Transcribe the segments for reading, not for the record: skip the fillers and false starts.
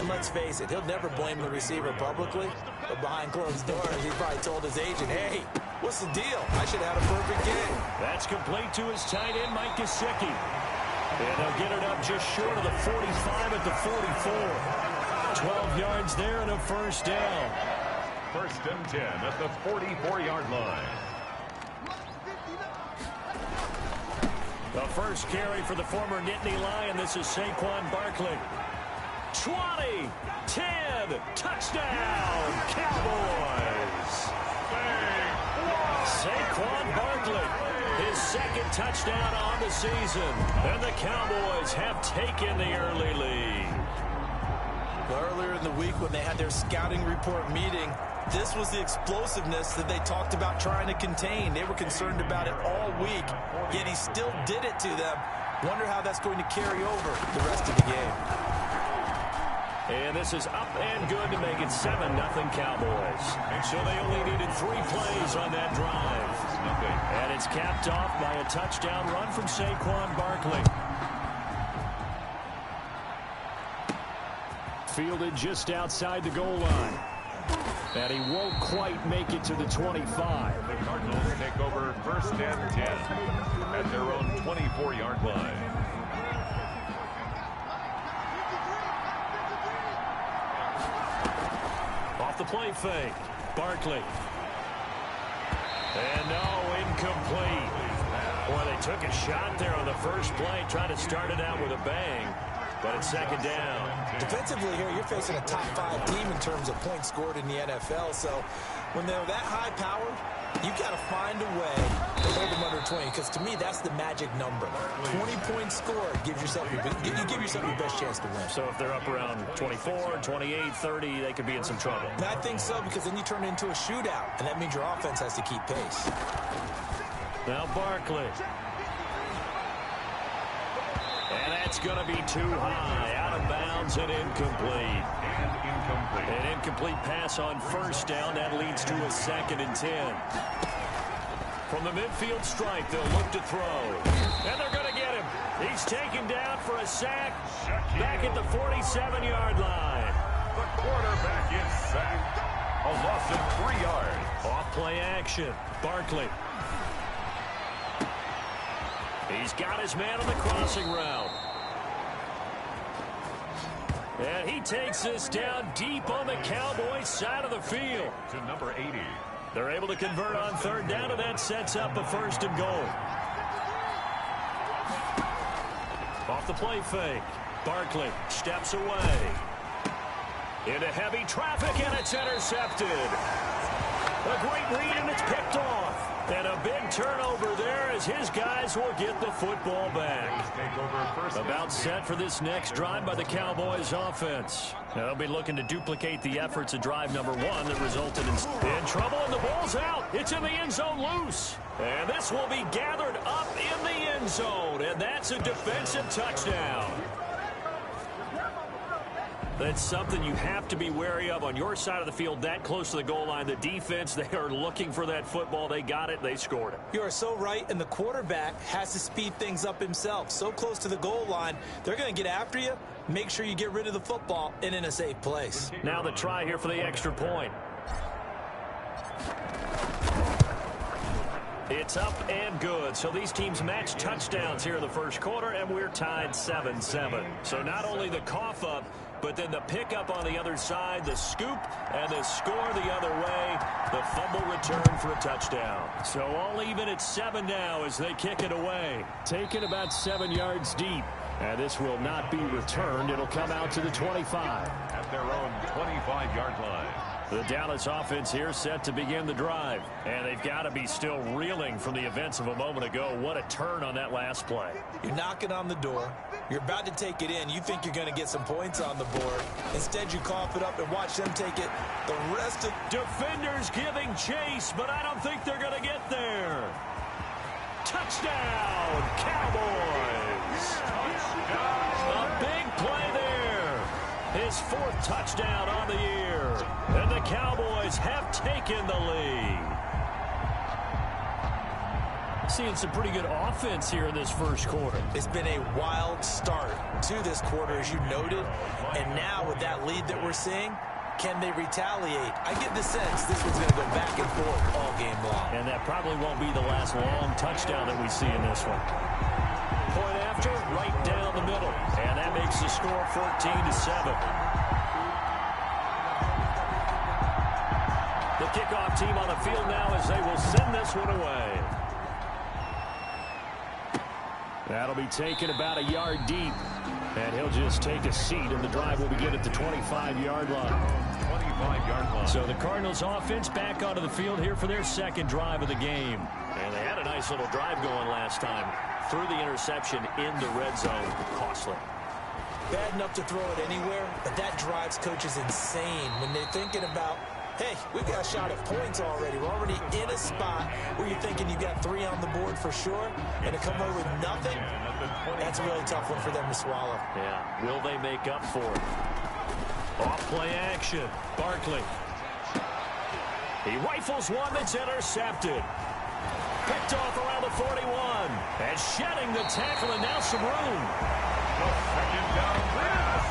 And let's face it, he'll never blame the receiver publicly, but behind closed doors, he probably told his agent, hey, what's the deal? I should have had a perfect game. That's complete to his tight end, Mike Gesicki. And they'll get it up just short of the 45 at the 44. 12 yards there and a first down. First and 10 at the 44-yard line. The first carry for the former Nittany Lion. This is Saquon Barkley. 20, 10, touchdown, Cowboys. Saquon Barkley, his second touchdown on the season. And the Cowboys have taken the early lead. Earlier in the week when they had their scouting report meeting, this was the explosiveness that they talked about trying to contain. They were concerned about it all week, yet he still did it to them. Wonder how that's going to carry over the rest of the game. And this is up and good to make it 7-0 Cowboys. And so they only needed 3 plays on that drive. And it's capped off by a touchdown run from Saquon Barkley. Fielded just outside the goal line. And he won't quite make it to the 25. The Cardinals take over first and 10 at their own 24-yard line. Off the play fake. Barkley. And no, incomplete. Boy, they took a shot there on the first play, trying to start it out with a bang. But it's second down. Defensively here, you're facing a top-5 team in terms of points scored in the NFL. So when they're that high-powered, you've got to find a way to hold them under 20. Because to me, that's the magic number. 20 points scored gives yourself you give yourself your best chance to win. So if they're up around 24, 28, 30, they could be in some trouble. And I think so, because then you turn it into a shootout, and that means your offense has to keep pace. Now Barkley. And that's going to be too high. Out of bounds and incomplete. An incomplete pass on first down. That leads to a 2nd and 10. From the midfield stripe, they'll look to throw. And they're going to get him. He's taken down for a sack back at the 47-yard line. The quarterback is sacked. A loss of 3 yards. Off-play action. Barkley. He's got his man on the crossing route. And he takes this down deep on the Cowboys side of the field. To number 80. They're able to convert on third down, and that sets up a 1st and goal. Off the play fake. Barkley steps away. Into heavy traffic, and it's intercepted. A great read, and it's picked off. And a big turnover there as his guys will get the football back. About set for this next drive by the Cowboys offense. Now they'll be looking to duplicate the efforts of drive number 1 that resulted in trouble, and the ball's out. It's in the end zone loose. And this will be gathered up in the end zone, and that's a defensive touchdown. That's something you have to be wary of on your side of the field, that close to the goal line. The defense, they are looking for that football. They got it. They scored it. You are so right, and the quarterback has to speed things up himself. So close to the goal line, they're going to get after you. Make sure you get rid of the football and in a safe place. Now the try here for the extra point. It's up and good. So these teams match touchdowns here in the first quarter, and we're tied 7-7. So not only the cough up, but then the pickup on the other side, the scoop, and the score the other way, the fumble return for a touchdown. So all even at 7 now as they kick it away. Taken about 7 yards deep. And this will not be returned. It'll come out to the 25. At their own 25-yard line. The Dallas offense here set to begin the drive. And they've got to be still reeling from the events of a moment ago. What a turn on that last play. You're knocking on the door. You're about to take it in. You think you're going to get some points on the board. Instead, you cough it up and watch them take it. The rest of defenders giving chase, but I don't think they're going to get there. Touchdown, Cowboys. A big play there. His 4th touchdown on the year. And the Cowboys have taken the lead. Seeing some pretty good offense here in this first quarter. It's been a wild start to this quarter, as you noted. And now with that lead that we're seeing, can they retaliate? I get the sense this one's going to go back and forth all game long. And that probably won't be the last long touchdown that we see in this one. Point after, right down the middle. And that makes the score 14-7. The kickoff team on the field now as they will send this one away. That'll be taken about a yard deep. And he'll just take a seat, and the drive will begin at the 25-yard line. 25-yard line. So the Cardinals offense back onto the field here for their second drive of the game. And they had a nice little drive going last time. Threw the interception in the red zone. Costly. Bad enough to throw it anywhere, but that drives coaches insane when they're thinking about, hey, we've got a shot at points already. We're already in a spot where you're thinking you got 3 on the board for sure, and to come away with nothing, that's a really tough one for them to swallow. Yeah, will they make up for it? Off-play action. Barkley. He rifles one that's intercepted. Picked off around the 41. And shedding the tackle, and now some room. Second down pass.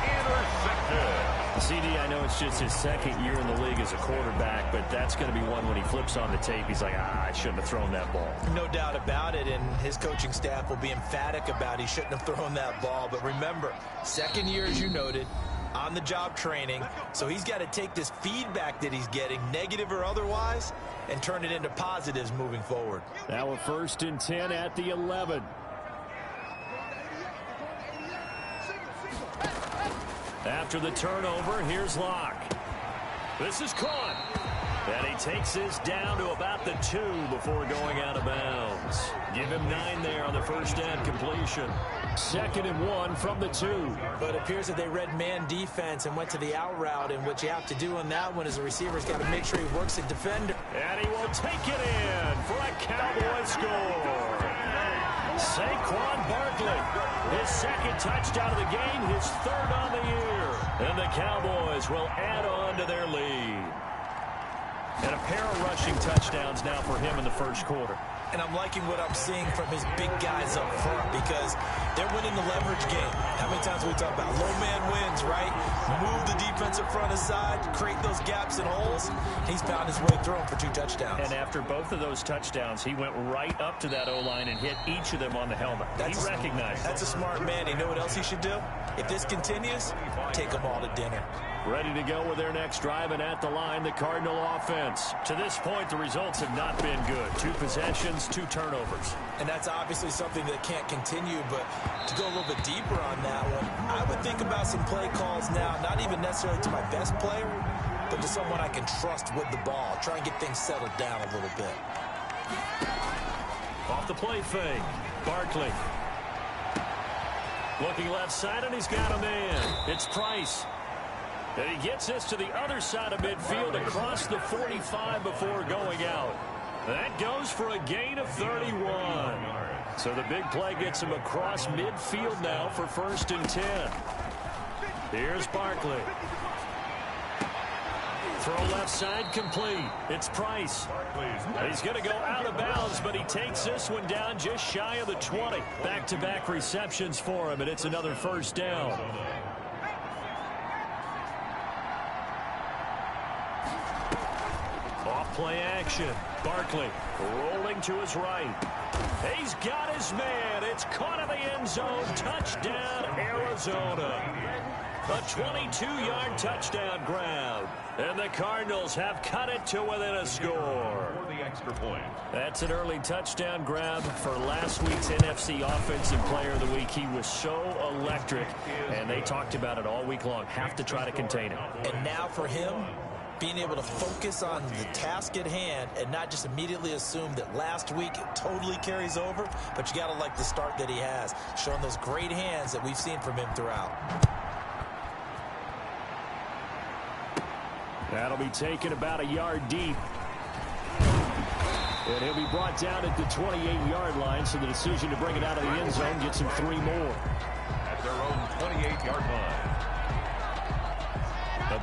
Intercepted. CD, I know it's just his second year in the league as a quarterback, but that's going to be one when he flips on the tape. He's like, I shouldn't have thrown that ball. No doubt about it, and his coaching staff will be emphatic about he shouldn't have thrown that ball. But remember, second year, as you noted, on-the-job training, so he's got to take this feedback that he's getting, negative or otherwise, and turn it into positives moving forward. Now a 1st and 10 at the 11. After the turnover, here's Locke. This is caught. And he takes this down to about the 2 before going out of bounds. Give him 9 there on the first down completion. 2nd and 1 from the 2. But it appears that they read man defense and went to the out route, and what you have to do on that one is the receiver's got to make sure he works a defender. And he will take it in for a Cowboy score. Saquon Barkley, his 2nd touchdown of the game, his 3rd on the year. And the Cowboys will add on to their lead. And a pair of rushing touchdowns now for him in the first quarter. And I'm liking what I'm seeing from his big guys up front because they're winning the leverage game. How many times have we talk about low man wins, right? Move the defensive front aside, create those gaps and holes. He's found his way through them for 2 touchdowns. And after both of those touchdowns, he went right up to that O-line and hit each of them on the helmet. He recognized That's a smart man. You know what else he should do? If this continues, take them all to dinner. Ready to go with their next drive, and at the line, the Cardinal offense. To this point, the results have not been good. 2 possessions, 2 turnovers. And that's obviously something that can't continue, but to go a little bit deeper on that one, I would think about some play calls now, not even necessarily to my best player, but to someone I can trust with the ball. Try and get things settled down a little bit. Off the play fake, Barkley. Looking left side, and he's got a man. It's Price. And he gets this to the other side of midfield across the 45 before going out. That goes for a gain of 31. So the big play gets him across midfield now for 1st and 10. Here's Barkley. Throw left side complete. It's Price. He's going to go out of bounds, but he takes this one down just shy of the 20. Back-to-back receptions for him, and it's another 1st down. Off-play action. Barkley rolling to his right. He's got his man. It's caught in the end zone. Touchdown, Arizona. A 22-yard touchdown grab. And the Cardinals have cut it to within a score. For the extra point. That's an early touchdown grab for last week's NFC Offensive Player of the Week. He was so electric, and they talked about it all week long. Have to try to contain him. And now for him, being able to focus on the task at hand and not just immediately assume that last week it totally carries over, but you got to like the start that he has, showing those great hands that we've seen from him throughout. That'll be taken about a yard deep. And he'll be brought down at the 28-yard line, so the decision to bring it out of the end zone gets him 3 more. At their own 28-yard line.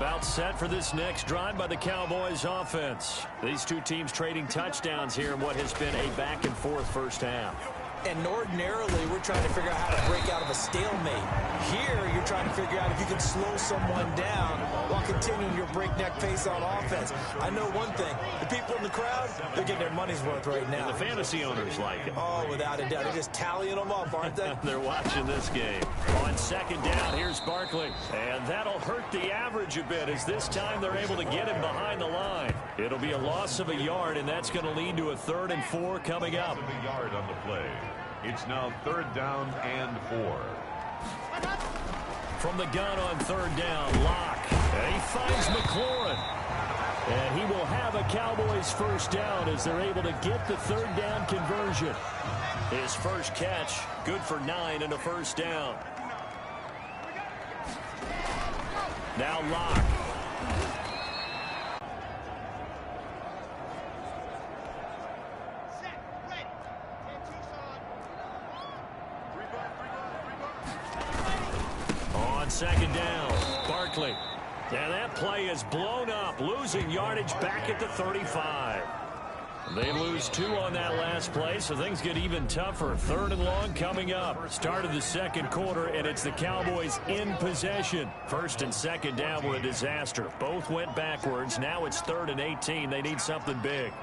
About set for this next drive by the Cowboys offense. These two teams trading touchdowns here in what has been a back-and-forth first half. And ordinarily, we're trying to figure out how to break out of a stalemate. Here, you're trying to figure out if you can slow someone down while continuing your breakneck pace on offense. I know one thing. The people in the crowd, they're getting their money's worth right now. And the fantasy owners like it. Oh, without a doubt. They're just tallying them up, aren't they? They're watching this game. On second down, here's Barkley. And that'll hurt the average a bit as this time they're able to get him behind the line. It'll be a loss of a yard, and that's going to lead to a 3rd and 4 coming up. Loss of a yard on the play. It's now 3rd down and 4. From the gun on 3rd down, Locke. And he finds McLaurin. And he will have a Cowboys first down as they're able to get the 3rd down conversion. His first catch, good for 9 and a first down. Now Locke. On second down, Barkley. And that play is blown up, losing yardage back at the 35. They lose 2 on that last play, so things get even tougher. 3rd and long coming up. Start of the second quarter, and it's the Cowboys in possession. 1st and 2nd down were a disaster. Both went backwards. Now it's 3rd and 18. They need something big.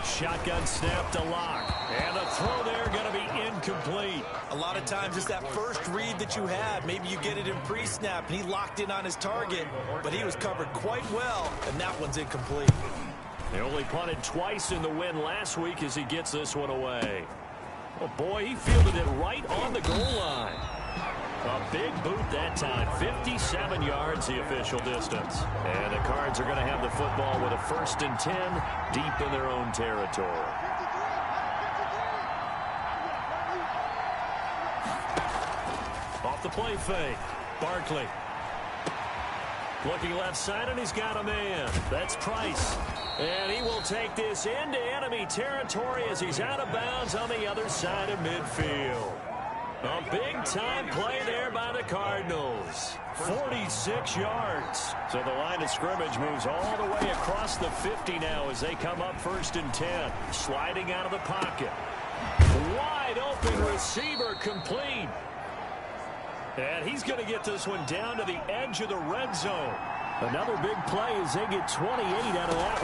Shotgun snap to Locke. And the throw there going to be incomplete. A lot of times it's that first read that you had. Maybe you get it in pre-snap, and he locked in on his target, but he was covered quite well, and that one's incomplete. They only punted twice in the win last week as he gets this one away. Oh, boy, he fielded it right on the goal line. A big boot that time. 57 yards the official distance. And the Cards are going to have the football with a 1st and 10 deep in their own territory. Off the play fake. Barkley. Looking left side, and he's got a man. That's Price. And he will take this into enemy territory as he's out of bounds on the other side of midfield. A big-time play there by the Cardinals. 46 yards. So the line of scrimmage moves all the way across the 50 now as they come up 1st and 10. Sliding out of the pocket. Wide open receiver complete. And he's going to get this one down to the edge of the red zone. Another big play as they get 28 out of that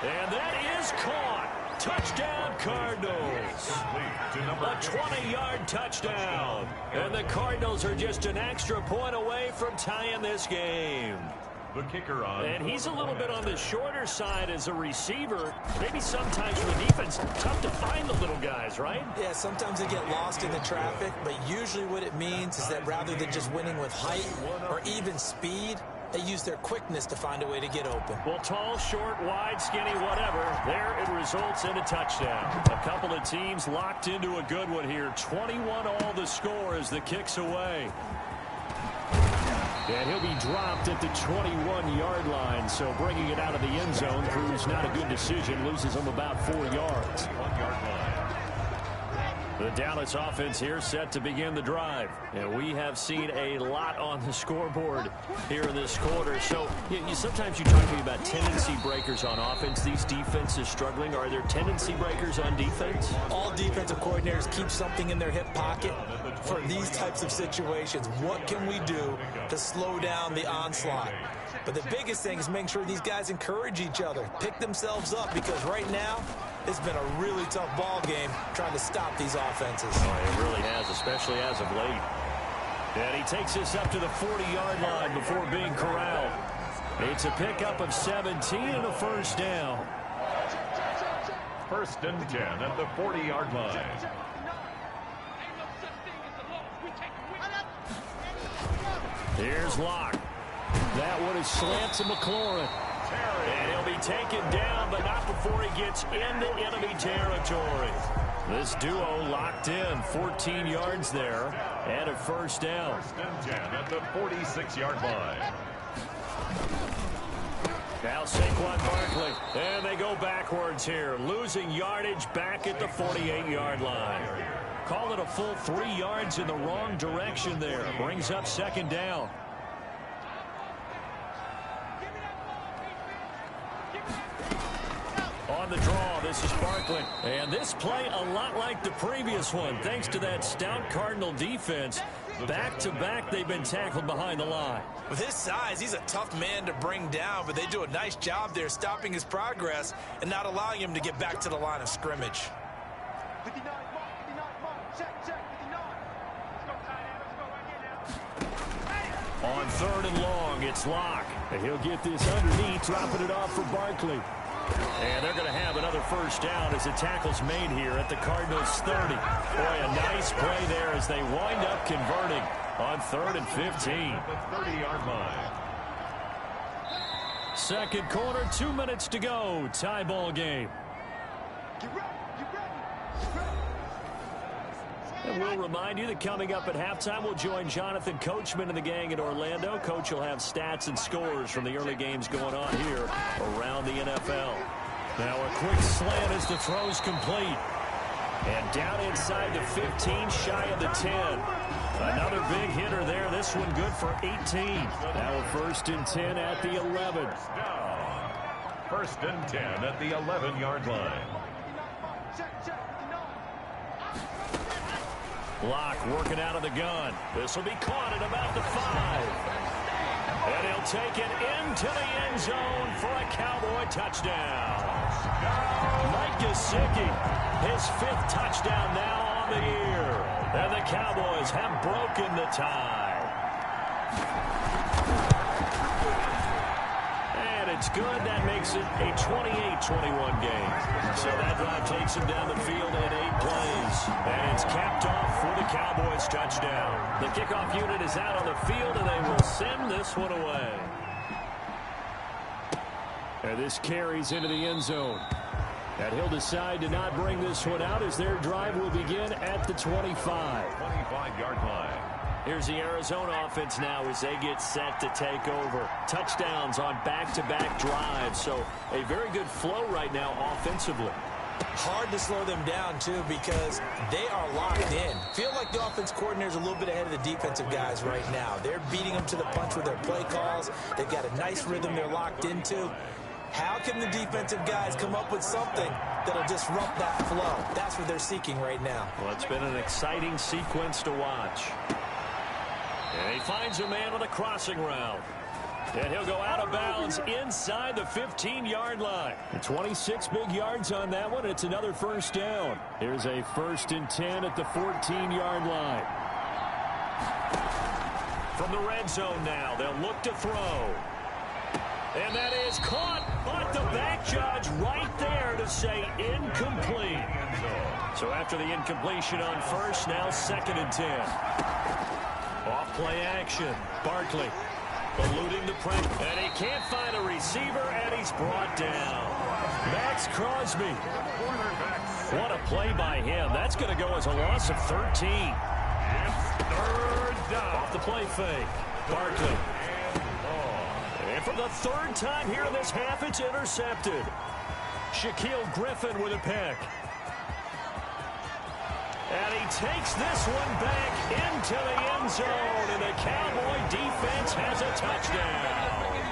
one. And that is caught. Touchdown, Cardinals. A 20-yard touchdown. And the Cardinals are just an extra point away from tying this game. The kicker on. And he's a little bit on the shorter side as a receiver. Maybe sometimes for the defense, tough to find the little guys, right? Yeah, sometimes they get lost in the traffic, but usually what it means is that rather than just winning with height or even speed, they use their quickness to find a way to get open. Well, tall, short, wide, skinny, whatever. There it results in a touchdown. A couple of teams locked into a good one here. 21 all the score as the kick's away. And he'll be dropped at the 21-yard line, so bringing it out of the end zone proves not a good decision. Loses him about 4 yards. 1 yard line. The Dallas offense here set to begin the drive. And we have seen a lot on the scoreboard here in this quarter. So sometimes you talk to me about tendency breakers on offense. These defenses struggling. Are there tendency breakers on defense? All defensive coordinators keep something in their hip pocket for these types of situations. What can we do to slow down the onslaught? But the biggest thing is making sure these guys encourage each other, pick themselves up, because right now it's been a really tough ball game trying to stop these offenses. Oh, it really has, especially as of late. And he takes this up to the 40-yard line before being corralled. It's a pickup of 17 and a first down. 1st and 10 at the 40-yard line. Here's Locke. That one is slant to McLaurin. And he'll be taken down, but not before he gets into enemy territory. This duo locked in. 14 yards there and a first down. 1st and 10 at the 46-yard line. Now Saquon Barkley. And they go backwards here. Losing yardage back at the 48-yard line. Call it a full 3 yards in the wrong direction there. Brings up second down. On the draw, this is Barkley. And this play a lot like the previous one. Thanks to that stout Cardinal defense. Back-to-back, they've been tackled behind the line. With his size, he's a tough man to bring down, but they do a nice job there stopping his progress and not allowing him to get back to the line of scrimmage. 59, check, 59. Let's go, right On 3rd and long, it's Locke. And he'll get this underneath, dropping it off for Barkley. And they're going to have another first down as the tackle's made here at the Cardinals' 30. Boy, a nice play there as they wind up converting on 3rd and 15. 30-yard line. Second quarter, 2 minutes to go. Tie ball game. Get ready. And we'll remind you that coming up at halftime, we'll join Jonathan Coachman and the gang in Orlando. Coach will have stats and scores from the early games going on here around the NFL. Now a quick slant as the throw's complete. And down inside the 15, shy of the 10. Another big hitter there. This one good for 18. Now a 1st and 10 at the 11. 1st and 10 at the 11-yard line. Locke working out of the gun. This will be caught at about the 5. And he'll take it into the end zone for a Cowboy touchdown. Mike Gesicki, his 5th touchdown now on the year. And the Cowboys have broken the tie. And it's good. That makes it a 28-21 game. So that drive takes him down the field in 8 plays. And it's capped off for the Cowboys touchdown. The kickoff unit is out on the field, and they will send this one away. And this carries into the end zone. And he'll decide to not bring this one out as their drive will begin at the 25. 25-yard line. Here's the Arizona offense now as they get set to take over. Touchdowns on back-to-back drives. So a very good flow right now offensively. Hard to slow them down, too, because they are locked in. Feel like the offense coordinator's a little bit ahead of the defensive guys right now. They're beating them to the punch with their play calls. They've got a nice rhythm they're locked into. How can the defensive guys come up with something that'll disrupt that flow? That's what they're seeking right now. Well, it's been an exciting sequence to watch. And he finds a man on the crossing route. And he'll go out of bounds inside the 15-yard line. 26 big yards on that one. It's another first down. Here's a 1st and 10 at the 14-yard line. From the red zone now, they'll look to throw. And that is caught, but the back judge right there to say incomplete. So after the incompletion on 1st, now 2nd and 10. Off play action. Barkley eluding the pressure. And he can't find a receiver, and he's brought down. Max Crosby. What a play by him. That's going to go as a loss of 13. It's 3rd down. Off the play fake. Barkley. And for the 3rd time here in this half, it's intercepted. Shaquille Griffin with a pick. And he takes this one back into the end zone, and the Cowboy defense has a touchdown.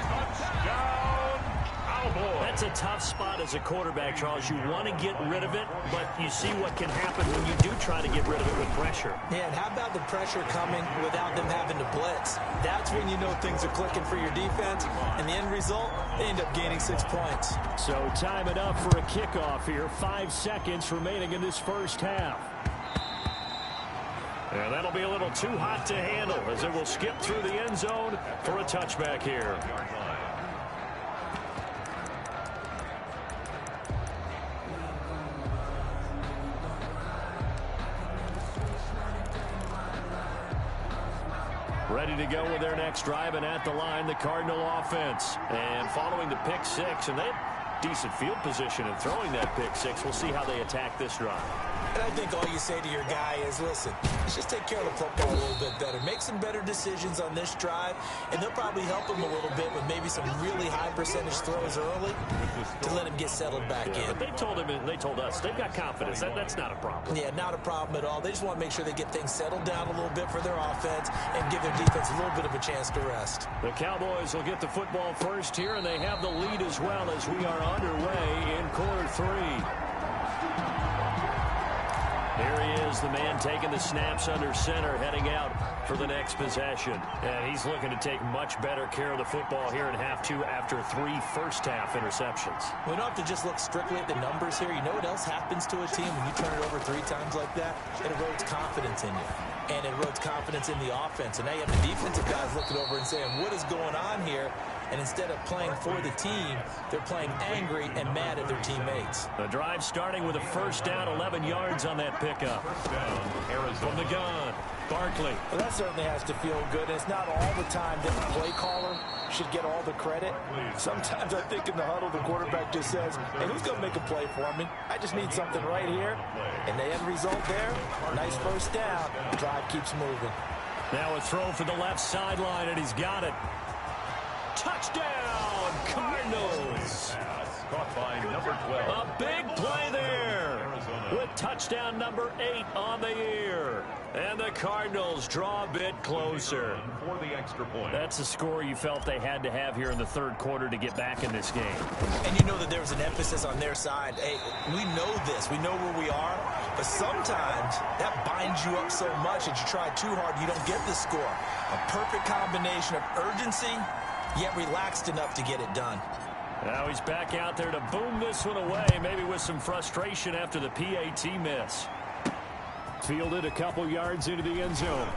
Touchdown, Cowboys. That's a tough spot as a quarterback, Charles. You want to get rid of it, but you see what can happen when you do try to get rid of it with pressure. Yeah, and how about the pressure coming without them having to blitz? That's when you know things are clicking for your defense, and the end result, they end up gaining 6 points. So time it up for a kickoff here. 5 seconds remaining in this first half. And that'll be a little too hot to handle as it will skip through the end zone for a touchback here. Ready to go with their next drive, and at the line, the Cardinal offense. And following the pick 6, and they had decent field position in throwing that pick 6. We'll see how they attack this drive. And I think all you say to your guy is, listen, let's just take care of the football a little bit better. Make some better decisions on this drive, and they'll probably help him a little bit with maybe some really high percentage throws early to let him get settled back in. But they told us they've got confidence. That's not a problem. Yeah, not a problem at all. They just want to make sure they get things settled down a little bit for their offense and give their defense a little bit of a chance to rest. The Cowboys will get the football first here, and they have the lead as well as we are underway in quarter 3. Here he is, the man taking the snaps under center, heading out for the next possession. And he's looking to take much better care of the football here in half 2 after 3 first-half interceptions. We don't have to just look strictly at the numbers here. You know what else happens to a team when you turn it over 3 times like that? It erodes confidence in you. And it erodes confidence in the offense. And now you have the defensive guys looking over and saying, what is going on here? And instead of playing for the team, they're playing angry and mad at their teammates. The drive starting with a first down, 11 yards on that pickup. From the gun, Barkley. Well, that certainly has to feel good. And it's not all the time that the play caller should get all the credit. Sometimes I think in the huddle, the quarterback just says, hey, who's going to make a play for me? I just need something right here. And the end result there, nice first down. The drive keeps moving. Now a throw for the left sideline, and he's got it. Touchdown, Cardinals. Caught by number 12. A big play there with touchdown number 8 on the year. And the Cardinals draw a bit closer. For the extra point. That's a score you felt they had to have here in the third quarter to get back in this game. And you know that there was an emphasis on their side. Hey, we know this. We know where we are. But sometimes that binds you up so much that you try too hard, you don't get the score. A perfect combination of urgency, yet relaxed enough to get it done. Now he's back out there to boom this one away, maybe with some frustration after the PAT miss. Fielded a couple yards into the end zone.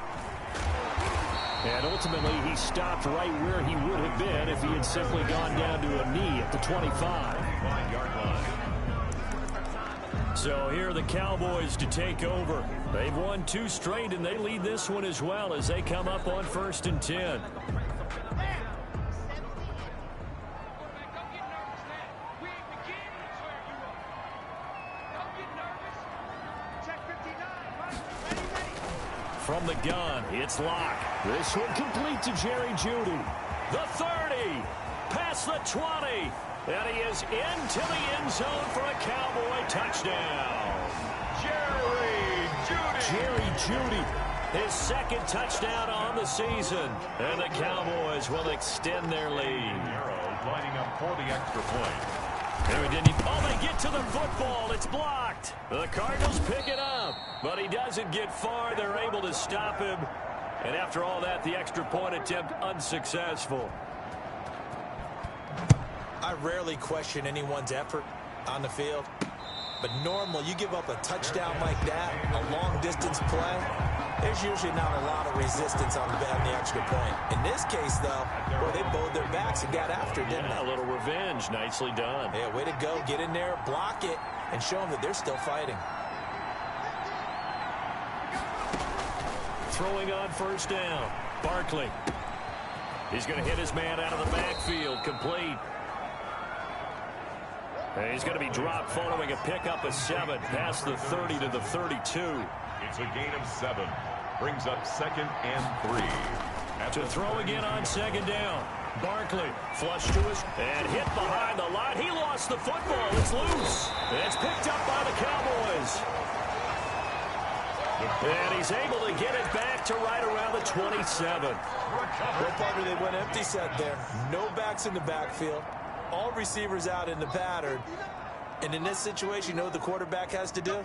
And ultimately, he stopped right where he would have been if he had simply gone down to a knee at the 25. So here are the Cowboys to take over. They've won 2 straight, and they lead this one as well as they come up on 1st and 10. From the gun, it's Locke. This one complete to Jerry Jeudy. The 30, past the 20, and he is into the end zone for a Cowboy touchdown. Jerry Jeudy, his 2nd touchdown on the season, and the Cowboys will extend their lead. Lining up for the extra point. They get to the football. It's blocked. The Cardinals pick it up, but he doesn't get far. They're able to stop him. And after all that, the extra point attempt unsuccessful. I rarely question anyone's effort on the field. But normally, you give up a touchdown like that, a long-distance play, there's usually not a lot of resistance on the extra point. In this case, though, boy, they bowed their backs and got after it, didn't they? A little revenge. Nicely done. Yeah, way to go. Get in there, block it, and show them that they're still fighting. Throwing on first down. Barkley. He's going to hit his man out of the backfield. Complete. And he's going to be dropped following a pickup of 7 past the 30 to the 32. It's a gain of 7. Brings up 2nd and 3. To throw again on 2nd down. Barkley flush to his and hit behind the line. He lost the football. It's loose. It's picked up by the Cowboys. And he's able to get it back to right around the 27. Well, partner, they went empty set there. No backs in the backfield. All receivers out in the pattern. And in this situation, you know what the quarterback has to do?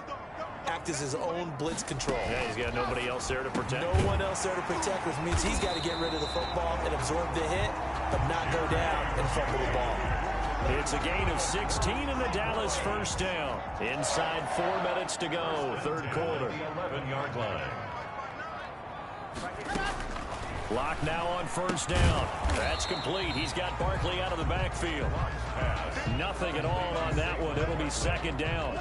Act as his own blitz control. Yeah, he's got nobody else there to protect. No one else there to protect, which means he's got to get rid of the football and absorb the hit, but not go down and fumble the ball. It's a gain of 16 in the Dallas first down. Inside 4 minutes to go, third quarter. 11-yard line. Locke now on first down. That's complete. He's got Barkley out of the backfield. Nothing at all on that one. It'll be 2nd down.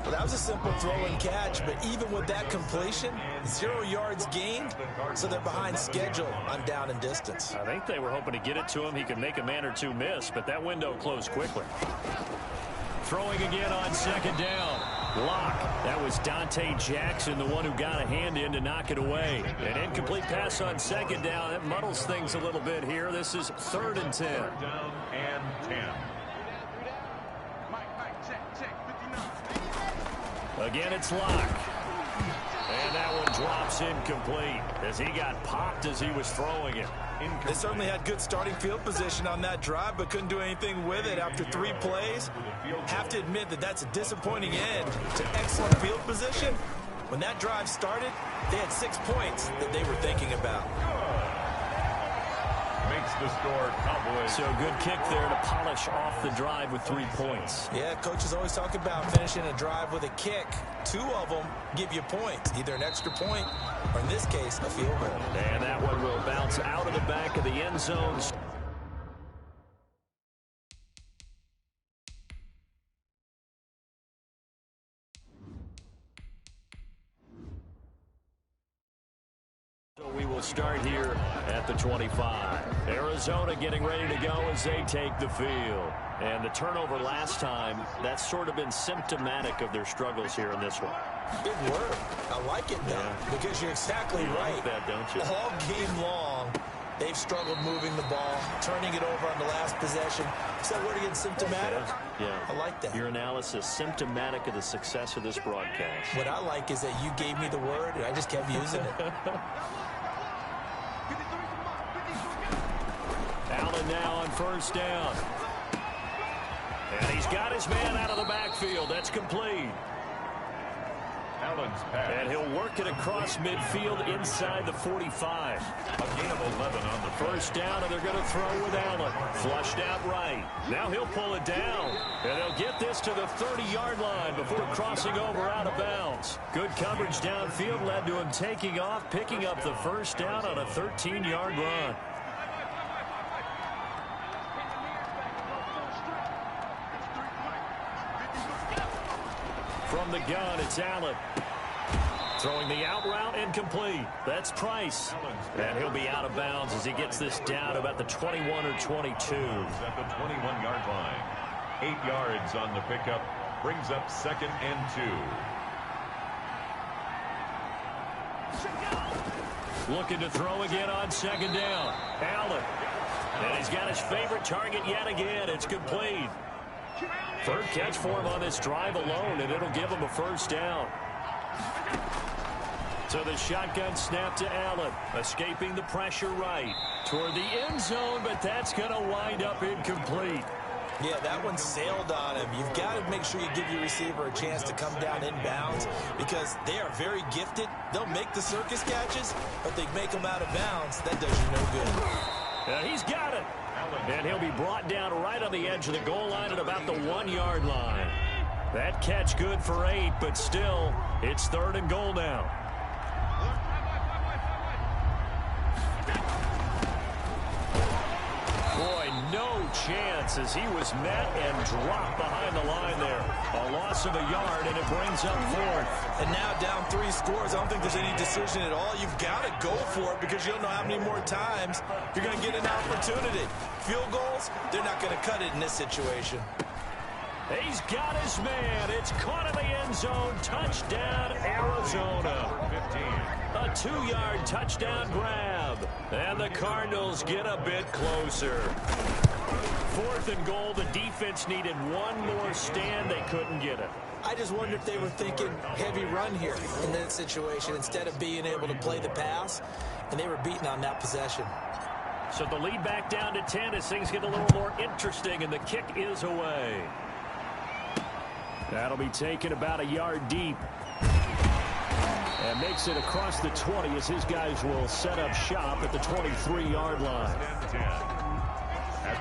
Well, that was a simple throw and catch, but even with that completion, 0 yards gained, so they're behind schedule on down and distance. I think they were hoping to get it to him. He could make a man or two miss, but that window closed quickly. Throwing again on 2nd down. Block. That was Dante Jackson, the one who got a hand in to knock it away. An incomplete pass on second down. That muddles things a little bit here. This is 3rd and 10. Down and 10. Again, it's Locke. And that one drops incomplete as he got popped as he was throwing it. They certainly had good starting field position on that drive, but couldn't do anything with it after 3 plays. Have to admit that that's a disappointing end to excellent field position. When that drive started, they had 6 points that they were thinking about. Makes the score Cowboys. So good kick there to polish off the drive with 3 points. Yeah, coaches always talk about finishing a drive with a kick. 2 of them give you points, either an extra point or, in this case, a field goal. And that one will bounce out of the back of the end zone. So we will start here at the 25. Arizona getting ready to go as they take the field. And the turnover last time, that's sort of been symptomatic of their struggles here in this one. Big word. I like it, though, because you're exactly right. Like that, don't you? All game long, they've struggled moving the ball, turning it over on the last possession. Is that word again, symptomatic? Yeah. I like that. Your analysis, symptomatic of the success of this broadcast. What I like is that you gave me the word, and I just kept using it. Allen now on 1st down. And he's got his man out of the backfield. That's complete. Allen's pass. And he'll work it across midfield inside the 45. A gain of 11 on the 1st down, and they're going to throw with Allen. Flushed out right. Now he'll pull it down. And they'll get this to the 30-yard line before crossing over out of bounds. Good coverage downfield led to him taking off, picking up the 1st down on a 13-yard run. From the gun, it's Allen. Throwing the out route, incomplete. That's Price. And he'll be out of bounds as he gets this down about the 21 or 22. At the 21-yard line. 8 yards on the pickup. Brings up 2nd and 2. Looking to throw again on 2nd down. Allen. And he's got his favorite target yet again. It's complete. 3rd catch for him on this drive alone, and it'll give him a 1st down. So the shotgun snap to Allen, escaping the pressure right toward the end zone, but that's going to wind up incomplete. Yeah, that one sailed on him. You've got to make sure you give your receiver a chance to come down inbounds because they are very gifted. They'll make the circus catches, but they make them out of bounds. That does you no good. He's got it. And he'll be brought down right on the edge of the goal line at about the 1-yard line. That catch good for 8, but still, it's 3rd and goal now. Boy, no chance as he was met and dropped behind the line there. A loss of a yard, and it brings up 4th. And now down 3 scores. I don't think there's any decision at all. You've got to go for it because you don't know how many more times you're going to get an opportunity. Field goals, they're not going to cut it in this situation. He's got his man. It's caught in the end zone. Touchdown, Arizona. 15. A 2-yard touchdown grab. And the Cardinals get a bit closer. 4th and goal. The defense needed one more stand. They couldn't get it. I just wonder if they were thinking heavy run here in that situation instead of being able to play the pass, and they were beaten on that possession. So the lead back down to 10 as things get a little more interesting, and the kick is away. That'll be taken about a yard deep. And makes it across the 20 as his guys will set up shop at the 23-yard line.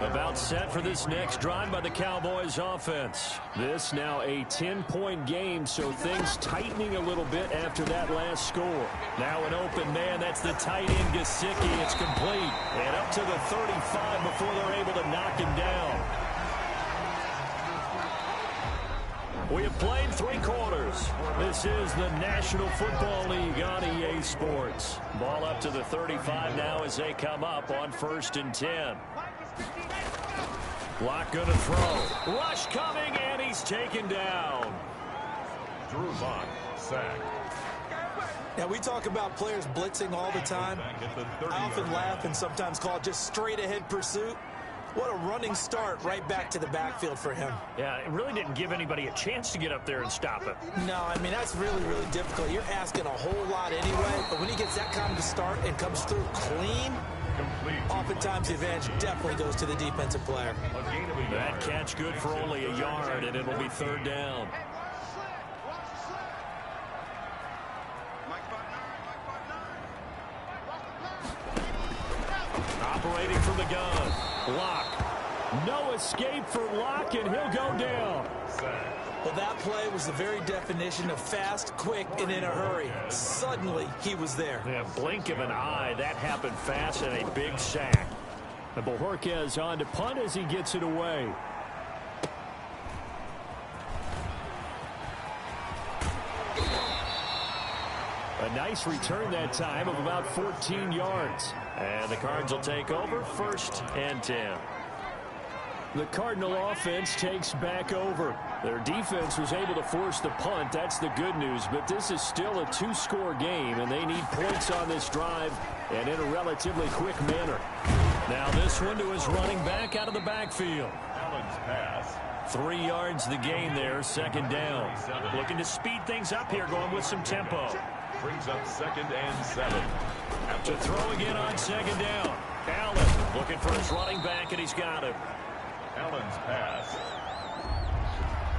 About set for this next drive by the Cowboys offense. This now a 10-point game, so things tightening a little bit after that last score. Now an open man, that's the tight end Gesicki. It's complete. And up to the 35 before they're able to knock him down. We have played 3 quarters. This is the National Football League on EA Sports. Ball up to the 35 now as they come up on 1st and 10. Block going to throw. Rush coming, and he's taken down. Drew Lock, sacked. Now, we talk about players blitzing all the time. I often laugh and sometimes call it just straight-ahead pursuit. What a running start right back to the backfield for him. Yeah, it really didn't give anybody a chance to get up there and stop him. No, I mean, that's really, really difficult. You're asking a whole lot anyway, but when he gets that kind of start and comes through clean, oftentimes the advantage definitely goes to the defensive player. That catch good for only a yard, and it'll be third down. Operating from the gun, Lock. No escape for Lock, and he'll go down. Well, that play was the very definition of fast, quick, and in a hurry. Suddenly, he was there. Yeah, blink of an eye. That happened fast and a big sack. And Bojorquez on to punt as he gets it away. A nice return that time of about 14 yards. And the Cards will take over, 1st and 10. The Cardinal offense takes back over. Their defense was able to force the punt. That's the good news. But this is still a 2-score game, and they need points on this drive and in a relatively quick manner. Now this one to his running back out of the backfield. Allen's pass. 3 yards the gain there, 2nd down. Looking to speed things up here, going with some tempo. Brings up 2nd and 7. To throw again on 2nd down. Allen looking for his running back, and he's got him. Allen's pass.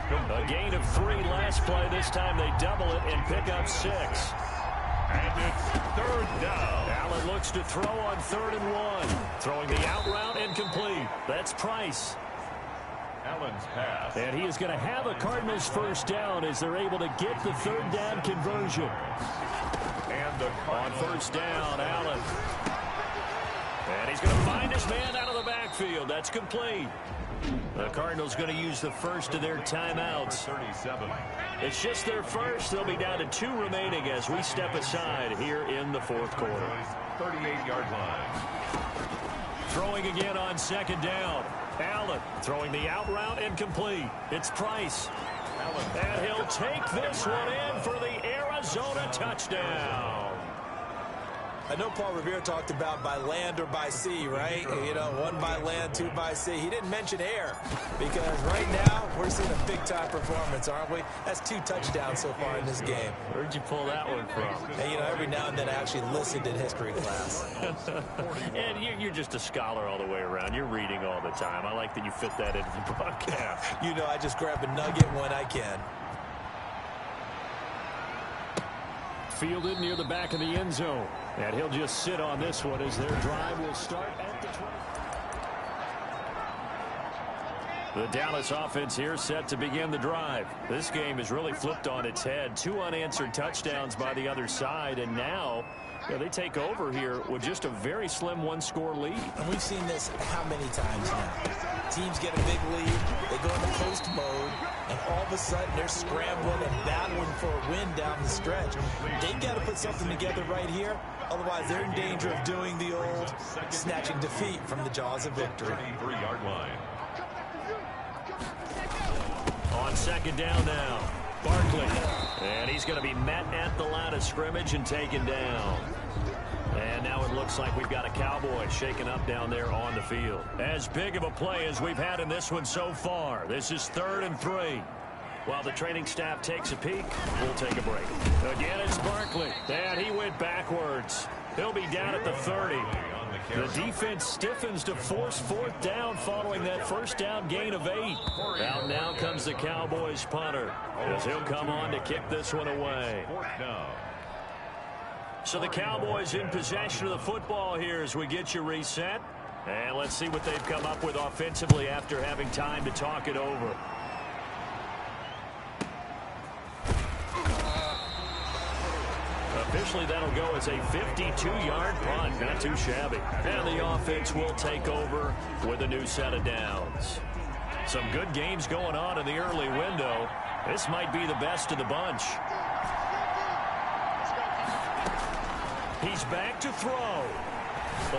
A gain of 3 last play. This time they double it and pick up 6. And it's 3rd down. Allen looks to throw on 3rd and 1. Throwing the out route incomplete. That's Price. Allen's pass. And he is going to have a Cardinals 1st down as they're able to get the 3rd down conversion. And the On 1st down, Allen. And he's going to find his man out of the backfield. That's complete. The Cardinals going to use the first of their timeouts. 37. It's just their first. They'll be down to 2 remaining as we step aside here in the 4th quarter. 38-yard line. Throwing again on 2nd down. Allen throwing the out route incomplete. It's Price. And he'll take this one in for the Arizona touchdown. I know Paul Revere talked about by land or by sea, right? You know, 1 by land, 2 by sea. He didn't mention air because right now we're seeing a big-time performance, aren't we? That's 2 touchdowns so far in this game. Where'd you pull that one from? Hey, you know, every now and then I actually listened in history class. And you're just a scholar all the way around. You're reading all the time. I like that you fit that into the broadcast. You know, I just grab a nugget when I can. Fielded near the back of the end zone. And he'll just sit on this one as their drive will start at the 20. The Dallas offense here set to begin the drive. This game is really flipped on its head. 2 unanswered touchdowns by the other side, and now they take over here with just a very slim 1-score lead. And we've seen this how many times now? Teams get a big lead, they go into post mode, and all of a sudden they're scrambling and battling for a win down the stretch. They've got to put something together right here. Otherwise, they're in danger of doing the old snatching defeat from the jaws of victory. 33-yard line. On 2nd down now, Barkley. And he's going to be met at the line of scrimmage and taken down. And now it looks like we've got a Cowboy shaken up down there on the field. As big of a play as we've had in this one so far. This is 3rd and 3. While the training staff takes a peek, we'll take a break. Again, it's Barkley. And he went backwards. He'll be down at the 30. The defense stiffens to force 4th down following that 1st down gain of 8. Out now comes the Cowboys punter as he'll come on to kick this one away. So the Cowboys in possession of the football here as we get you reset. And let's see what they've come up with offensively after having time to talk it over. Officially, that'll go as a 52-yard punt. Not too shabby. And the offense will take over with a new set of downs. Some good games going on in the early window. This might be the best of the bunch. He's back to throw.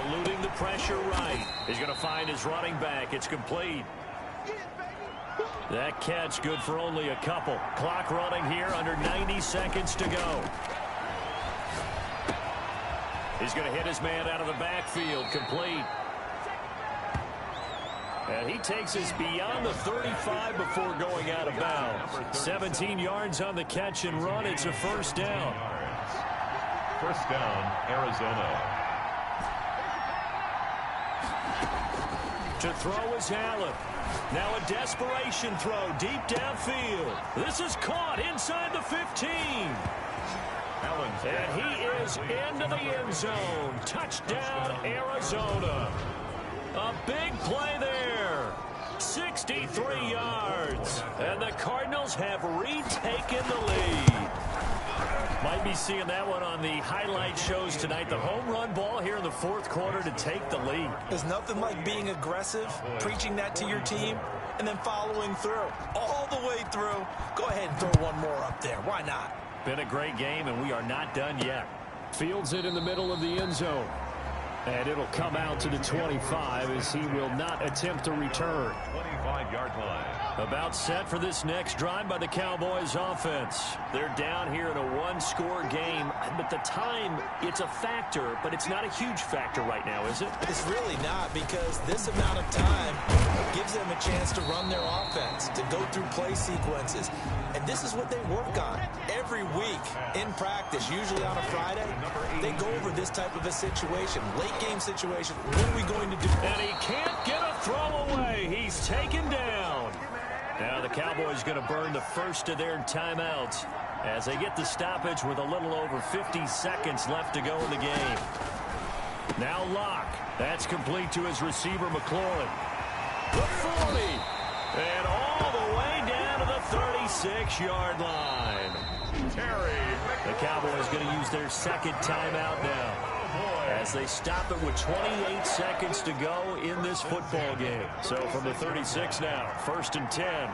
Eluding the pressure right. He's going to find his running back. It's complete. That catch good for only a couple. Clock running here, under 90 seconds to go. He's going to hit his man out of the backfield, complete. And he takes us beyond the 35 before going out of bounds. 17 yards on the catch and run. It's a first down. First down, Arizona. To throw is Allen. Now a desperation throw deep downfield. This is caught inside the 15. And he is into the end zone. Touchdown, Arizona. A big play there. 63 yards. And the Cardinals have retaken the lead. Might be seeing that one on the highlight shows tonight. The home run ball here in the fourth quarter to take the lead. There's nothing like being aggressive, preaching that to your team, and then following through. All the way through. Go ahead and throw one more up there. Why not? Been a great game, and we are not done yet. Fields it in the middle of the end zone. And it'll come out to the 25 as he will not attempt to return. 25-yard line. About set for this next drive by the Cowboys offense. They're down here in a one-score game, but the time, it's a factor, but it's not a huge factor right now, is it? It's really not, because this amount of time gives them a chance to run their offense, to go through play sequences. And this is what they work on every week in practice, usually on a Friday. They go over this type of a situation, late game situation. What are we going to do? And he can't get a throw away. He's taken down. Now the Cowboys going to burn the first of their timeouts as they get the stoppage with a little over 50 seconds left to go in the game. Now Locke. That's complete to his receiver, McLaurin. The 40. And all the way down to the 36-yard line. The Cowboys going to use their second timeout now as they stop it with 28 seconds to go in this football game. So from the 36 now, 1st and 10.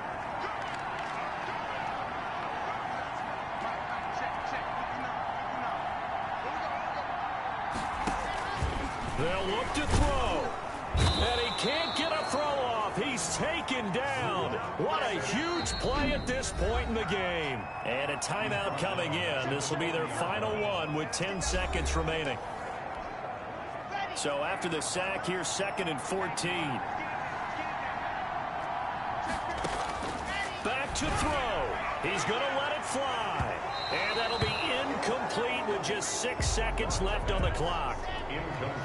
They'll look to throw. And he can't get a throw off. He's taken down. What a huge play at this point in the game. And a timeout coming in. This will be their final one with 10 seconds remaining. So after the sack, here's 2nd and 14. Back to throw. He's going to let it fly. And that'll be incomplete with just 6 seconds left on the clock.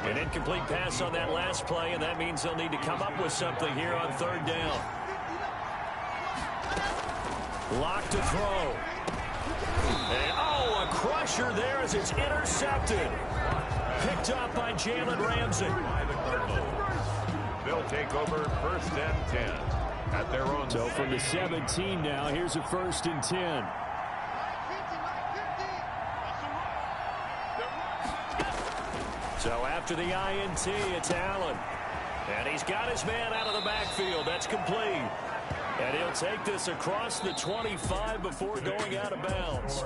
An incomplete pass on that last play, and that means they'll need to come up with something here on 3rd down. Lock to throw. And, oh, a crusher there as it's intercepted. Picked up by Jalen Ramsey. They'll take over 1st and 10 at their own. So from the 17 now, here's a 1st and 10. So after the INT, it's Allen. And he's got his man out of the backfield. That's complete. And he'll take this across the 25 before going out of bounds.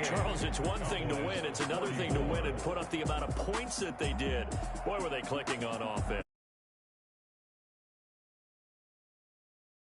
Charles, it's one thing to win. It's another thing to win and put up the amount of points that they did. Boy, were they clicking on offense.